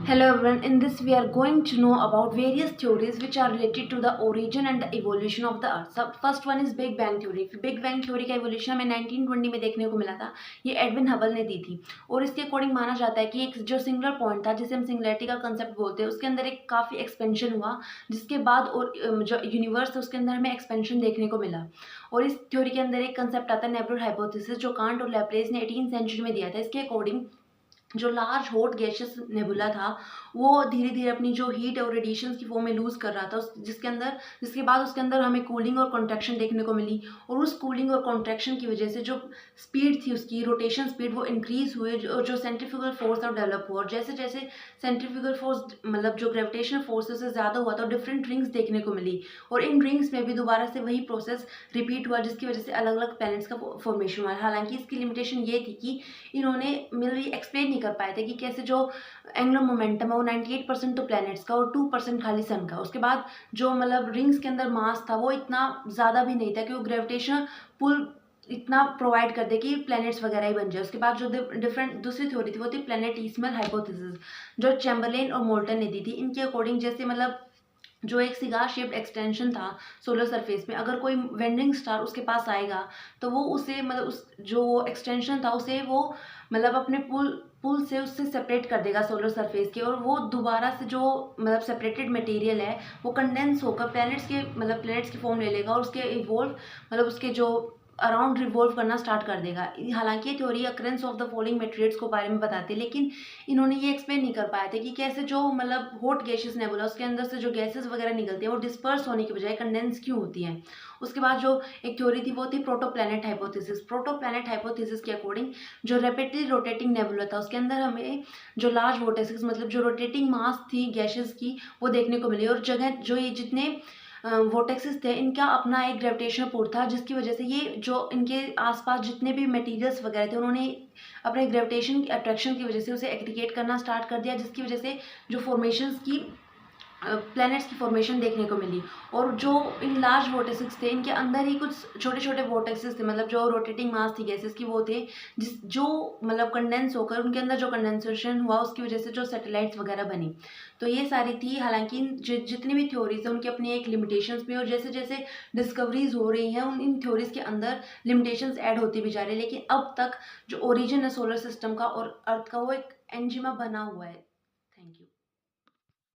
Hello everyone, in this we are going to know about various theories which are related to the origin and the evolution of the earth. So first one is Big Bang theory. Big Bang theory का evolution हमें 1920 में देखने को मिला था. ये Edwin Hubble ने दी थी और इसके अकॉर्डिंग माना जाता है कि एक जो सिंगुलर पॉइंट था जिसे हम सिंगुलैरिटी का कंसेप्ट बोलते हैं उसके अंदर एक काफ़ी एक्सपेंशन हुआ जिसके बाद और जो यूनिवर्स है उसके अंदर हमें एक्सपेंशन देखने को मिला. और इस थ्योरी के अंदर एक कंसेप्ट आता है नेबुलर हाइपोथेसिस जो कांट और लैप्लेस ने 18th सेंचुरी में दिया था. इसके अकॉर्डिंग जो लार्ज हॉट गैशियस नेबुला था वो धीरे धीरे अपनी जो हीट और रेडिएशंस की फॉर्म में लूज़ कर रहा था जिसके बाद उसके अंदर हमें कूलिंग और कॉन्ट्रैक्शन देखने को मिली. और उस कूलिंग और कॉन्ट्रैक्शन की वजह से जो स्पीड थी उसकी रोटेशन स्पीड वो इंक्रीज हुए और जो सेंट्रीफ्यूगल फोर्स था डेवलप हुआ. और जैसे जैसे सेंट्रीफ्यूगल फोर्स मतलब जो ग्रेविटेशनल फोर्स से ज़्यादा हुआ तो डिफरेंट रिंग्स देखने को मिली और इन रिंग्स में भी दोबारा से वही प्रोसेस रिपीट हुआ जिसकी वजह से अलग अलग प्लैनेट्स का फॉर्मेशन हुआ. हालांकि इसकी लिमिटेशन ये थी कि इन्होंने मिलरी एक्सप्लेन नहीं कर पाए थे कि कैसे जो एंगुलर मोमेंटम है वो 98% तो प्लैनेट्स का और 2% खाली सन का. उसके बाद जो मतलब रिंग्स के अंदर मास था वो इतना ज़्यादा भी नहीं था कि वो ग्रेविटेशन पुल इतना प्रोवाइड कर दे कि प्लैनेट्स वगैरह ही बन जाए. उसके बाद जो डिफरेंट दूसरी थ्योरी थी वो थी प्लैनेटिसिमल हाइपोथेसिस जो चैम्बरलेन और मोल्टन ने दी थी. इनके अकॉर्डिंग जैसे मतलब जो एक सिगार शेप्ड एक्सटेंशन था सोलर सरफेस में अगर कोई वेंडिंग स्टार उसके पास आएगा तो वो उसे मतलब उस जो एक्सटेंशन था उसे वो मतलब अपने पुल से उससे सेपरेट कर देगा सोलर सरफेस के और वो दोबारा से जो मतलब सेपरेटेड मटेरियल है वो कंडेंस होकर प्लैनेट्स की फॉर्म ले लेगा और उसके इवोल्व मतलब उसके जो अराउंड रिवॉल्व करना स्टार्ट कर देगा. हालांकि ये theory occurrence of the following materials को बारे में बताती है लेकिन इन्होंने ये एक्सप्लेन नहीं कर पाए थे कि कैसे जो मतलब हॉट गैसेस नेबुला उसके अंदर से जो गैसेस वगैरह निकलती हैं वो डिस्पर्स होने के बजाय कंडेंस क्यों होती हैं. उसके बाद जो एक थ्योरी थी वो थी प्रोटोप्लैनेट हाइपोथेसिस. प्रोटोप्लैनेट हाइपोथेसिस के अकॉर्डिंग जो रैपिडली रोटेटिंग नेबुला था उसके अंदर हमें जो लार्ज वोर्टेक्स मतलब जो रोटेटिंग मास थी गैसेस की वो देखने को मिली और जगह जो ये जितने वोटेक्सिस थे इनका अपना एक ग्रेविटेशनल पुल था जिसकी वजह से ये जो इनके आसपास जितने भी मटेरियल्स वगैरह थे उन्होंने अपने ग्रेविटेशन अट्रैक्शन की वजह से उसे एग्रीगेट करना स्टार्ट कर दिया जिसकी वजह से जो फॉर्मेशंस की प्लैनेट्स की फॉर्मेशन देखने को मिली. और जो इन लार्ज वोर्टेक्सेस थे इनके अंदर ही कुछ छोटे छोटे वोर्टेक्सेस थे मतलब जो रोटेटिंग मास थी गैसेस की वो थे जो मतलब कंडेंस होकर उनके अंदर जो कंडेंसेशन हुआ उसकी वजह से जो सैटेलाइट्स वगैरह बनी. तो ये सारी थी. हालांकि जितनी भी थ्योरीज है उनकी अपनी एक लिमिटेशंस भी और जैसे जैसे डिस्कवरीज हो रही हैं इन थ्योरीज के अंदर लिमिटेशंस ऐड होती भी जा रही है. लेकिन अब तक जो ओरिजिन है सोलर सिस्टम का और अर्थ का वो एक एनजीमा बना हुआ है.